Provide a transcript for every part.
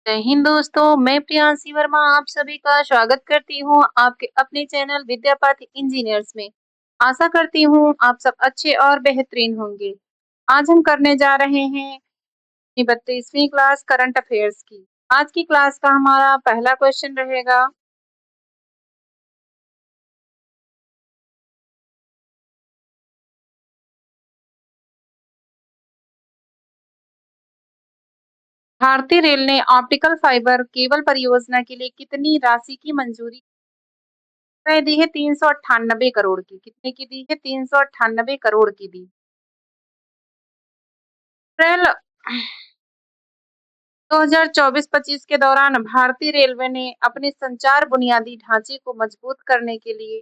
जय हिंद दोस्तों, मैं प्रियांशी वर्मा आप सभी का स्वागत करती हूँ आपके अपने चैनल विद्यापथ इंजीनियर्स में। आशा करती हूँ आप सब अच्छे और बेहतरीन होंगे। आज हम करने जा रहे हैं 32वीं क्लास करंट अफेयर्स की। आज की क्लास का हमारा पहला क्वेश्चन रहेगा, भारतीय रेल ने ऑप्टिकल फाइबर केबल परियोजना के लिए कितनी राशि की मंजूरी दी है? 398 करोड़ की। कितने की दी है? 398 करोड़ की दी। अप्रैल 2024-25 के दौरान भारतीय रेलवे ने अपने संचार बुनियादी ढांचे को मजबूत करने के लिए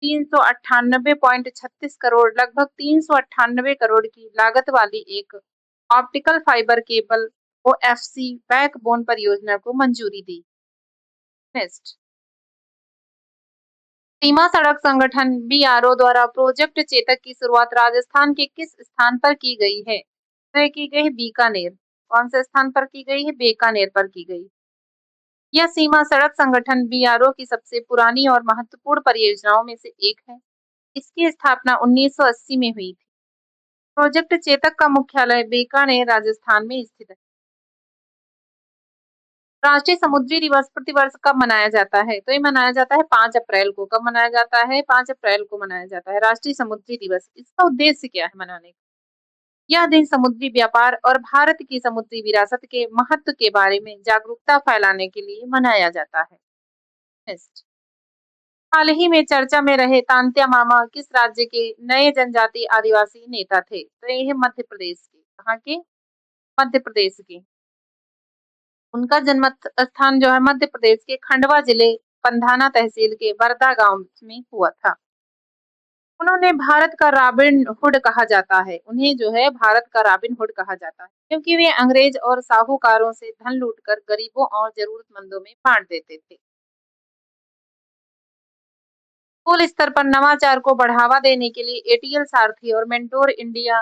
398.36 करोड़ लगभग 398 करोड़ की लागत वाली एक optical fibre cable OFC backbone परियोजना को मंजूरी दी। नेक्स्ट, सीमा सड़क संगठन बीआरओ द्वारा प्रोजेक्ट चेतक की शुरुआत राजस्थान के किस स्थान पर की गई है? तो की गई है बीकानेर। कौन से स्थान पर की गई है? बीकानेर पर की गई। यह सीमा सड़क संगठन बीआरओ की सबसे पुरानी और महत्वपूर्ण परियोजनाओं में से एक है। इसकी स्थापना 1980 में हुई थी। प्रोजेक्ट चेतक का मुख्यालय बीकानेर, राजस्थान में स्थित है। राष्ट्रीय समुद्री दिवस प्रतिवर्ष कब मनाया जाता है? तो ये मनाया जाता है 5 अप्रैल को। कब मनाया जाता है? 5 अप्रैल को मनाया जाता है राष्ट्रीय समुद्री दिवस। इसका उद्देश्य क्या है मनाने का? यह दिन समुद्री व्यापार और भारत की समुद्री विरासत के महत्व के बारे में जागरूकता फैलाने के लिए मनाया जाता है। नेक्स्ट, हाल ही में चर्चा में रहे तांत्या मामा किस राज्य के नए जनजातीय आदिवासी नेता थे? तो ये है मध्य प्रदेश के। कहाँ के? मध्य प्रदेश के। उनका जन्म स्थान जो है मध्य प्रदेश के खंडवा जिले पंधाना तहसील के बरदा गांव में हुआ था। उन्होंने भारत का रॉबिन हुड कहा जाता है। उन्हें जो है भारत का रॉबिन हुड कहा जाता है क्योंकि वे अंग्रेज और साहूकारों से धन लूटकर गरीबों और जरूरतमंदों में बांट देते थे। स्कूल स्तर पर नवाचार को बढ़ावा देने के लिए एटीएल सारथी और मेंटोर इंडिया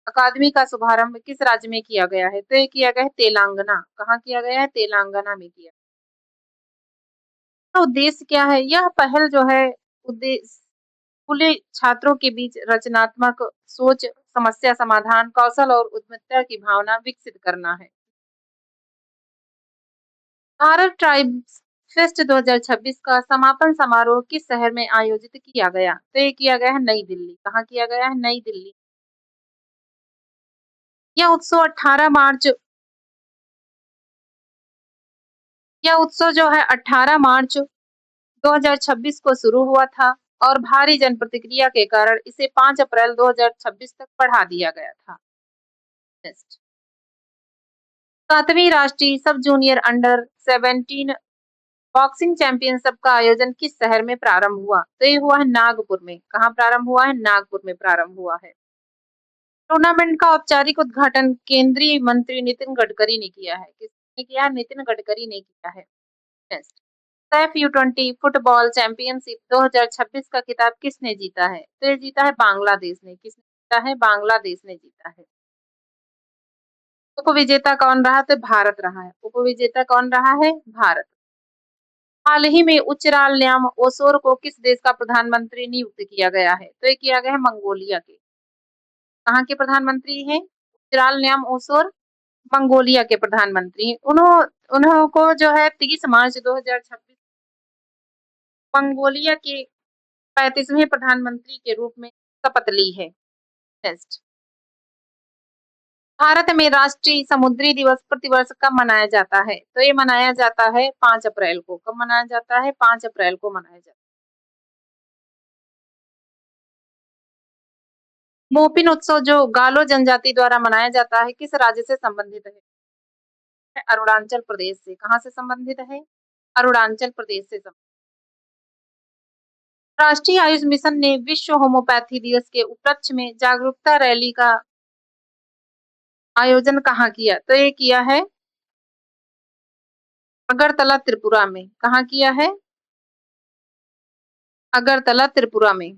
अकादमी का शुभारंभ किस राज्य में किया गया है? तो ये किया गया है तेलंगाना। कहाँ किया गया है? तेलंगाना में किया। तो उद्देश्य क्या है? यह पहल जो है उद्देश्य खुले छात्रों के बीच रचनात्मक सोच, समस्या समाधान, कौशल और उद्यमिता की भावना विकसित करना है। भारत ट्राइब्स फेस्ट 2026 का समापन समारोह किस शहर में आयोजित किया गया? तो ये किया गया है नई दिल्ली। कहाँ किया गया है? नई दिल्ली। यह उत्सव 18 मार्च यह उत्सव जो है 18 मार्च 2026 को शुरू हुआ था और भारी जन प्रतिक्रिया के कारण इसे 5 अप्रैल 2026 तक बढ़ा दिया गया था। नेक्स्ट, 7वीं राष्ट्रीय सब जूनियर अंडर 17 बॉक्सिंग चैंपियनशिप का आयोजन किस शहर में प्रारंभ हुआ? तो ये हुआ है नागपुर में। कहाँ प्रारंभ हुआ है? नागपुर में प्रारंभ हुआ है। टूर्नामेंट का औपचारिक उद्घाटन केंद्रीय मंत्री नितिन गडकरी ने किया है। किसने किया है? नितिन गडकरी ने किया है। Next, Saif U20 football championship 2026 का खिताब किसने जीता है? तो ये जीता है बांग्लादेश ने। किसने जीता है? बांग्लादेश ने जीता है। उपविजेता कौन रहा? तो भारत रहा है। उपविजेता कौन रहा है? भारत। हाल ही में उच्चराल ओसोर को किस देश का प्रधानमंत्री नियुक्त किया गया है? तो ये किया गया है मंगोलिया के। कहाँ के प्रधानमंत्री हैं? उच्चराल ओसोर मंगोलिया के प्रधानमंत्री हैं। उन्हों को जो है 30 मार्च 2026 मंगोलिया के 35वें प्रधानमंत्री के रूप में शपथ ली है। नेक्स्ट, भारत में राष्ट्रीय समुद्री दिवस प्रतिवर्ष कब मनाया जाता है? तो ये मनाया जाता है 5 अप्रैल को। कब मनाया जाता है? 5 अप्रैल को मनाया जाता है। मोपिन उत्सव जो गालो जनजाति द्वारा मनाया जाता है किस राज्य से संबंधित है? अरुणाचल प्रदेश से। कहाँ से संबंधित है? अरुणाचल प्रदेश से संबंधित। राष्ट्रीय आयुष मिशन ने विश्व होम्योपैथी दिवस के उपलक्ष्य में जागरूकता रैली का आयोजन कहाँ किया? तो ये किया है अगरतला त्रिपुरा में। कहाँ किया है? अगरतला त्रिपुरा में।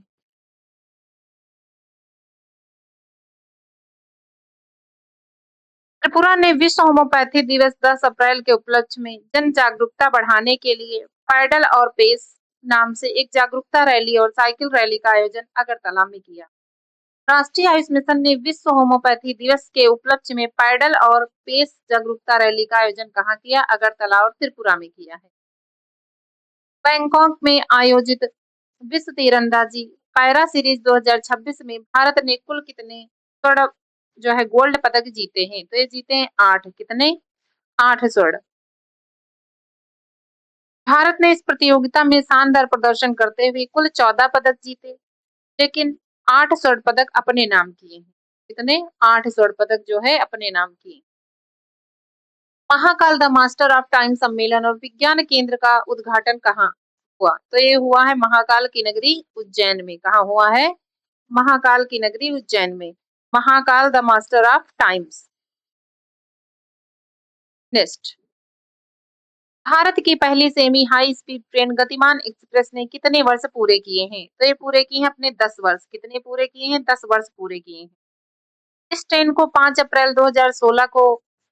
त्रिपुरा ने विश्व होम्योपैथी दिवस 10 अप्रैल के उपलक्ष्य में जन जागरूकता बढ़ाने के लिए पैडल और पेस नाम से एक जागरूकता रैली और साइकिल रैली का आयोजन अगरतला में किया। राष्ट्रीय आयुष मिशन ने विश्व होम्योपैथी दिवस के उपलक्ष्य में पैडल और पेस जागरूकता रैली का आयोजन कहाँ किया? अगरतला और त्रिपुरा में किया है। बैंकॉक में आयोजित विश्व तीरंदाजी पैरा सीरीज 2026 में भारत ने कुल कितने स्वर्ण जो है गोल्ड पदक जीते हैं? तो ये जीते हैं 8। कितने? 8 स्वर्ण। भारत ने इस प्रतियोगिता में शानदार प्रदर्शन करते हुए कुल 14 पदक जीते, लेकिन 8 स्वर्ण पदक अपने नाम किए हैं। कितने? 8 स्वर्ण पदक जो है अपने नाम किए। Mahakal the master of time सम्मेलन और विज्ञान केंद्र का उद्घाटन कहाँ हुआ? तो ये हुआ है महाकाल की नगरी उज्जैन में। कहाँ हुआ है? महाकाल की नगरी उज्जैन में। Mahakal the master of times. Next, Bharat की पहली सेमी हाई स्पीड ट्रेन गतिमान एक्सप्रेस ने कितने वर्ष पूरे किए हैं? तो ये पूरे किए हैं अपने 10 वर्ष। कितने पूरे किए हैं? 10 वर्ष पूरे किए हैं। इस ट्रेन को 5 अप्रैल 2016 को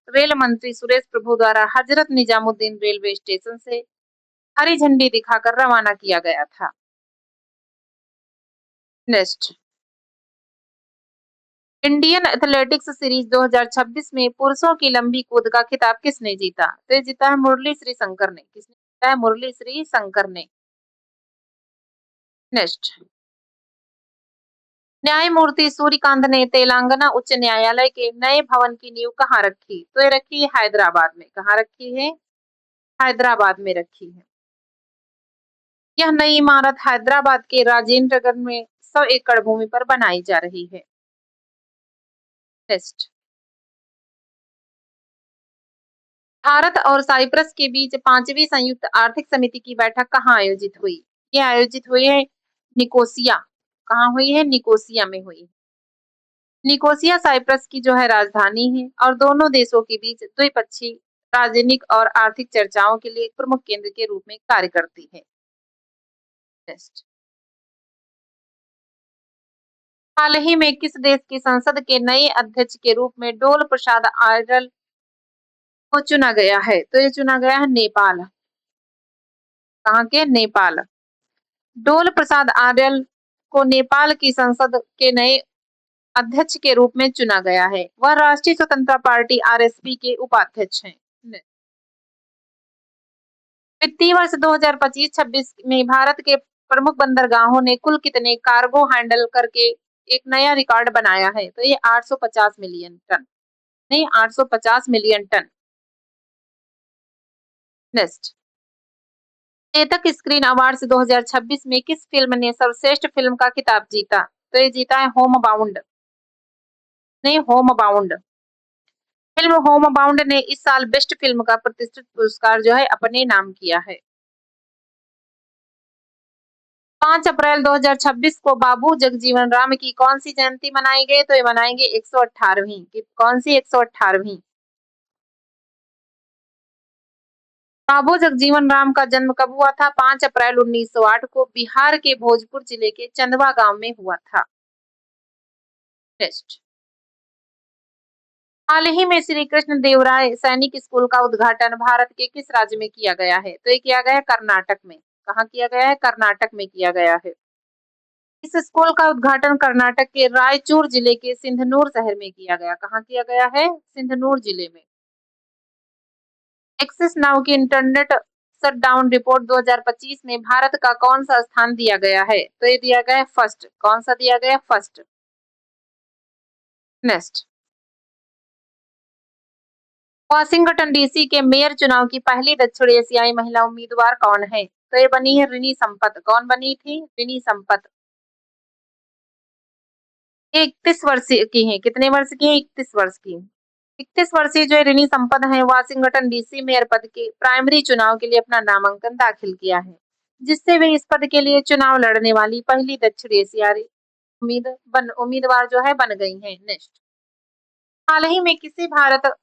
रेल मंत्री सुरेश प्रभु द्वारा हजरत निजामुद्दीन रेलवे स्टेशन से हरी झंडी दिखाकर रवाना किया गया था। नेक्स्ट, इंडियन एथलेटिक्स सीरीज 2026 में पुरुषों की लंबी कूद का खिताब किसने जीता? तो ये जीता है मुरली श्री शंकर ने। किसने जीता है? मुरली श्री शंकर ने। नेक्स्ट, न्यायमूर्ति सूर्यकांत ने तेलंगाना उच्च न्यायालय के नए भवन की नींव कहाँ रखी? तो ये रखी है हैदराबाद में। कहाँ रखी है? हैदराबाद में रखी है। यह नई इमारत हैदराबाद के राजेंद्र नगर में 100 एकड़ भूमि पर बनाई जा रही है। नेक्स्ट, भारत और साइप्रस के बीच 5वीं संयुक्त आर्थिक समिति की बैठक कहाँ आयोजित हुई? ये आयोजित हुई है निकोसिया। कहाँ हुई है? निकोसिया में हुई। निकोसिया साइप्रस की जो है राजधानी है और दोनों देशों के बीच द्विपक्षीय राजनीतिक और आर्थिक चर्चाओं के लिए एक प्रमुख केंद्र के रूप में कार्य करती है। नेक्स्ट, हाल ही में किस देश की संसद के नए अध्यक्ष के रूप में डोल प्रसाद आर्यल को चुना गया है? तो ये चुना गया है नेपाल। कहाँ के? नेपाल। डोल प्रसाद आर्यल को नेपाल की संसद के नए अध्यक्ष के रूप में चुना गया है। वह राष्ट्रीय स्वतंत्रता पार्टी आरएसपी के उपाध्यक्ष हैं। वित्तीय वर्ष 2025-26 में भारत के प्रमुख बंदरगाहों ने कुल कितने कार्गो हैंडल करके एक नया रिकॉर्ड बनाया है? तो ये 850 मिलियन टन। नहीं, 850 million ton. Next, Chetak screen awards 2026 में किस फिल्म ने सर्वश्रेष्ठ फिल्म का खिताब जीता? तो ये जीता है होम बाउंड। नहीं, home bound. Film home bound ने इस साल बेस्ट फिल्म का प्रतिष्ठित पुरस्कार जो है अपने नाम किया है। 5 अप्रैल 2026 को बाबू जगजीवन राम की कौन सी जयंती मनाई गई? तो ये मनाएंगे 118वीं। कौन सी? 118वीं। बाबू जगजीवन राम का जन्म कब हुआ था? 5 अप्रैल 1908 को बिहार के भोजपुर जिले के चंदवा गांव में हुआ था। नेक्स्ट, हाल ही में श्री कृष्ण देवराय सैनिक स्कूल का उद्घाटन भारत के किस राज्य में किया गया है? तो ये किया गया है कर्नाटक में। कहाँ किया गया है? कर्नाटक में किया गया है। इस स्कूल का उद्घाटन कर्नाटक के रायचूर जिले के सिंधनूर शहर में किया गया। कहाँ किया गया है? सिंधनूर जिले में। एक्सिस नाउ की इंटरनेट शटडाउन रिपोर्ट 2025 में भारत का कौन सा स्थान दिया गया है? तो ये दिया गया है फर्स्ट। कौन सा दिया गया? फर्स्ट। नेक्स्ट, वाशिंगटन डीसी के मेयर चुनाव की पहली दक्षिण एशियाई महिला उम्मीदवार कौन है? तो ये बनी है रिनी संपत। कौन बनी थी? रिनी संपत। 31 वर्ष की है। कितने वर्ष की है? 31 वर्ष की। 31 वर्षीय जो रिनी संपत है वाशिंगटन डीसी मेयर पद के प्राइमरी चुनाव के लिए अपना नामांकन दाखिल किया है, जिससे वे इस पद के लिए चुनाव लड़ने वाली पहली दक्षिण एशियाई उम्मीदवार जो है बन गई हैं। नेक्स्ट, हाल ही में किसी भारत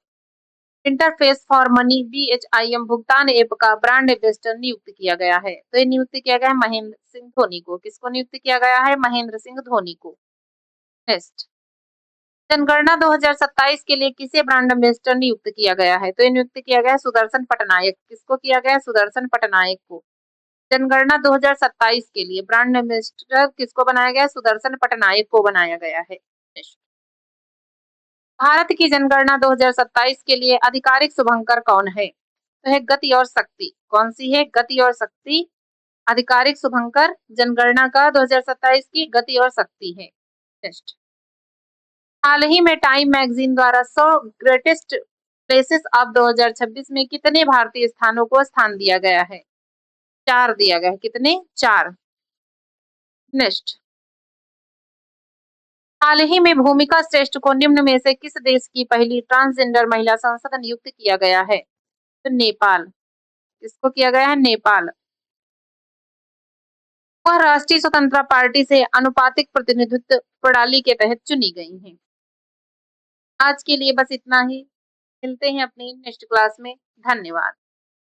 इंटरफेस फॉर मनी बीएचआईएम भुगतान ऐप का ब्रांड एम्बेसडर नियुक्त किया गया है? तो ये नियुक्त किया गया है महेंद्र सिंह धोनी को। किसको नियुक्त किया गया है? महेंद्र सिंह धोनी को। नेक्स्ट, जनगणना 2027 के लिए किसे ब्रांड एम्बेसडर नियुक्त किया गया है? तो ये नियुक्त किया गया है सुदर्शन पटनायक। किसको किया गया है? सुदर्शन पटनायक को। जनगणना 2027 के लिए ब्रांड एम्बेसडर किसको बनाया गया है? सुदर्शन पटनायक को बनाया गया है। भारत की जनगणना 2027 के लिए आधिकारिक शुभंकर कौन है? तो है गति और शक्ति। कौन सी है? गति और शक्ति। आधिकारिक शुभंकर जनगणना का 2027 की गति और शक्ति है। नेक्स्ट, हाल ही में टाइम मैगजीन द्वारा 100 ग्रेटेस्ट प्लेसेस ऑफ 2026 में कितने भारतीय स्थानों को स्थान दिया गया है? 4 दिया गया है। कितने? 4। नेक्स्ट, हाल ही में भूमिका श्रेष्ठ को निम्न में से किस देश की पहली ट्रांसजेंडर महिला सांसद नियुक्त किया गया है? तो नेपाल। किसको किया गया है? नेपाल। वह राष्ट्रीय स्वतंत्रता पार्टी से अनुपातिक प्रतिनिधित्व प्रणाली के तहत चुनी गई हैं। आज के लिए बस इतना ही। मिलते हैं अपनी नेक्स्ट क्लास में। धन्यवाद।